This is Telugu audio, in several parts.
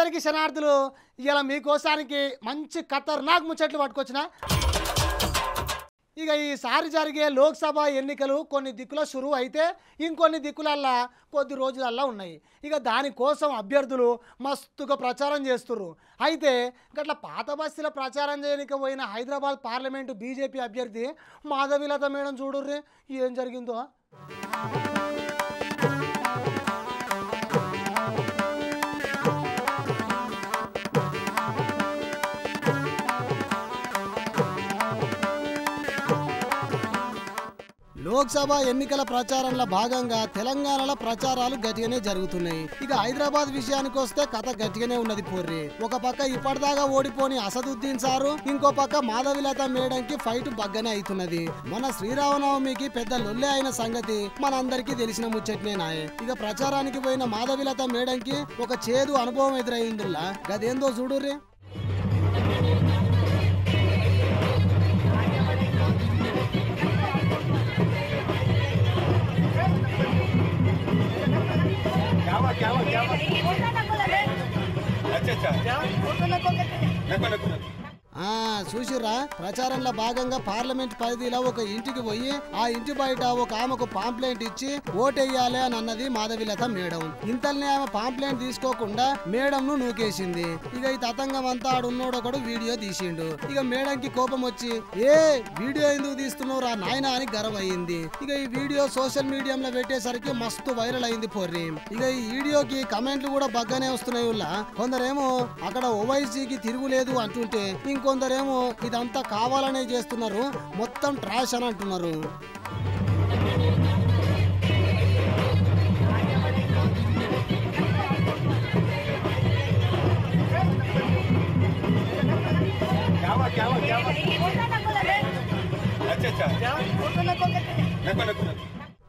అందరికీ శనార్థులు. ఇలా మీకోసానికి మంచి ఖతర్నాక్ ముచ్చట్లు పట్టుకొచ్చిన. ఇక ఈసారి జరిగే లోక్సభ ఎన్నికలు కొన్ని దిక్కుల షురు అయితే ఇంకొన్ని దిక్కులల్లా కొద్ది రోజులల్లా ఉన్నాయి. ఇక దానికోసం అభ్యర్థులు మస్తుగా ప్రచారం చేస్తుర్రు. అయితే గట్ల పాత బస్తీల ప్రచారం చేయడానికి పోయిన హైదరాబాద్ పార్లమెంటు బీజేపీ అభ్యర్థి మాధవీలత మేడం చూడుర్రి ఏం జరిగిందో. లోక్సభ ఎన్నికల ప్రచారంలో భాగంగా తెలంగాణలో ప్రచారాలు గట్టిగానే జరుగుతున్నాయి. ఇక హైదరాబాద్ విషయానికి వస్తే కథ గట్టిగానే ఉన్నది పోర్రి. ఒక పక్క ఇప్పటిదాకా ఓడిపోని అసదుద్దీన్ సారు, ఇంకో పక్క మాధవీలత మేడంకి ఫైట్ బగ్గనే అవుతున్నది. మన శ్రీరామనవమికి పెద్ద లొల్లే అయిన సంగతి మనందరికీ తెలిసిన ముచ్చట్నేనాయే. ఇక ప్రచారానికి పోయిన మాధవీలత మేడంకి ఒక చేదు అనుభవం ఎదురైందిలా. గదేందో చూడుర్రి. చూసిర్రా, ప్రచారంలో భాగంగా పార్లమెంట్ పరిధిలో ఒక ఇంటికి పోయి ఆ ఇంటి బయట ఒక ఆమెకు పాంప్లెంట్ ఇచ్చి ఓటెయ్యాలి అని అన్నది మాధవీలత మేడం. ఇంతల్ని ఆమె పాంప్లెంట్ తీసుకోకుండా మేడం ను నూకేసింది. ఇక ఈ తతంగం అంతా ఆడున్నోడొకడు వీడియో తీసిండు. ఇక మేడంకి కోపం వచ్చి వీడియో ఎందుకు తీస్తున్నావురా నాయనా అని గర్వయింది. ఇక ఈ వీడియో సోషల్ మీడియాలో పెట్టేసరికి మస్తు వైరల్ అయింది పోర్రి. ఇక ఈ వీడియోకి కమెంట్లు కూడా బగ్గానే వస్తున్నాయి. కొందరేమో అక్కడ ఓవైసీకి తిరుగులేదు అంటుంటే ఇంకొందరేమో ఇదంతా కావాలనే చేస్తున్నారు, మొత్తం ట్రాష్ అని అంటున్నారు.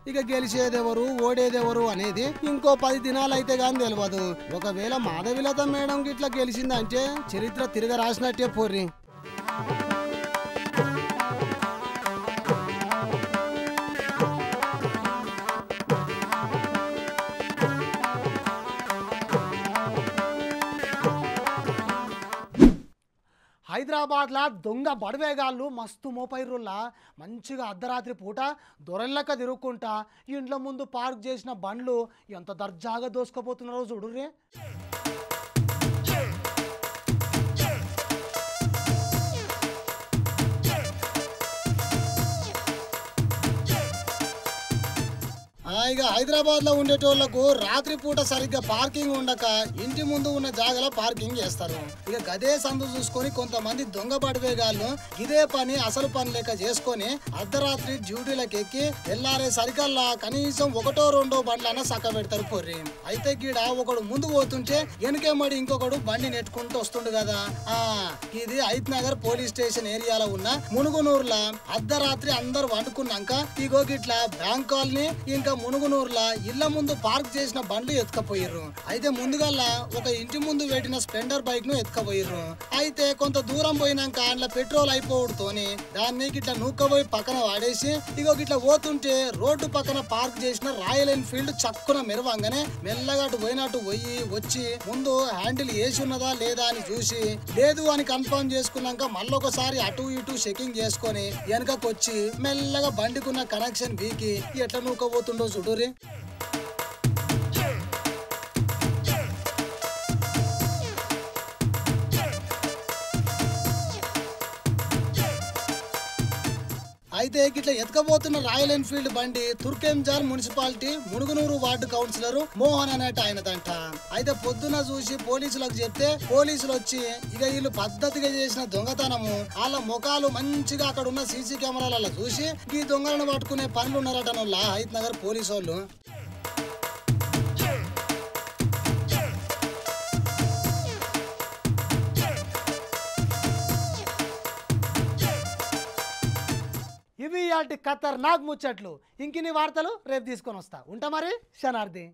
ఇక గెలిచేదెవరు ఓడేదెవరు అనేది ఇంకో 10 దినాలు అయితే గాని తెలియదు. ఒకవేళ మాధవీలత మేడం గిట్లా గెలిచిందంటే చరిత్ర తిరగ రాసినట్టే పోర్రి. హైదరాబాద్లో దొంగ బడవేగాళ్ళు మస్తు మోపైరుల్లా మంచిగా అర్ధరాత్రి పూట దొరల్లక తిరుక్కుంటా ఇంట్లో ముందు పార్క్ చేసిన బండ్లు ఎంత దర్జాగా దోసుకుపోతున్నారో చూడుర్రే. ఇక హైదరాబాద్ లో ఉండేటోళ్లకు రాత్రి పూట సరిగ్గా పార్కింగ్ ఉండక ఇంటి ముందు ఉన్న జాగలో పార్కింగ్ చేస్తారు. ఇక గదే సందు చూసుకొని కొంతమంది దొంగ బడివేగాళ్ళు ఇదే పని అసలు పని లెక్క చేసుకొని అర్ధరాత్రి డ్యూటీలకు ఎక్కి తెల్లారే సరికల్లా కనీసం 1-2 బండ్లన్నా సక్క పెడతారు పొర్రి. అయితే గీడ ఒకడు ముందు పోతుంటే వెనుకేమడి ఇంకొకడు బండి నెట్టుకుంటూ వస్తుండు కదా. ఇది హైత్ నగర్ పోలీస్ స్టేషన్ ఏరియాలో ఉన్న మునుగునూరులా అర్ధరాత్రి అందరు వండుకున్నాక ఇగో గిట్లా బ్యాంక్ కాలనీ ఇంకా మునుగునూరులా ఇళ్ల ముందు పార్క్ చేసిన బండ్లు ఎత్తుకపోయిర్రు. అయితే ముందుగల్లా ఒక ఇంటి ముందు పెట్టిన స్ప్లెండర్ బైక్ ను ఎత్తుకపోయిర్రు. అయితే కొంత దూరం పోయినాక అందులో పెట్రోల్ అయిపోవడంతోని దాన్ని గిట్లా నూక్కబోయి పక్కన వాడేసి ఇగో గిట్లా పోతుంటే రోడ్డు పక్కన పార్క్ చేసిన రాయల్ ఎన్ఫీల్డ్ చక్కున మెరవంగానే మెల్లగా అటు పోయినట్టు పోయి వచ్చి ముందు హ్యాండిల్ వేసి ఉన్నదా లేదా అని చూసి లేదు అని కన్ఫర్మ్ చేసుకున్నాక మళ్ళొకసారి అటు ఇటు చెకింగ్ చేసుకొని వెనకకొచ్చి మెల్లగా బండికున్న కనెక్షన్ బీకి ఎట్లా నూకపోతుండో చూడురి. అయితే గిట్లా ఎత్తుకపోతున్న రాయల్ ఎన్ఫీల్డ్ బండి Turkayamjal municipality Munuganur ward councillor Mohan అనేట ఆయనదంట. అయితే పొద్దున చూసి పోలీసులకు చెప్తే పోలీసులు వచ్చి ఇక వీళ్ళు పద్ధతిగా చేసిన దొంగతనము వాళ్ళ ముఖాలు మంచిగా అక్కడ ఉన్న సీసీ కెమెరాలలో చూసి ఈ దొంగలను పట్టుకునే పనులు ఉన్నారట హైత్ నగర్ పోలీసు వాళ్ళు. ఇవి ఇయాల్టి ఖతర్నాక్ ముచ్చట్లు. ఇంకిన్ని వార్తలు రేపు తీసుకొని వస్తా. ఉంటా మరి శనార్థి.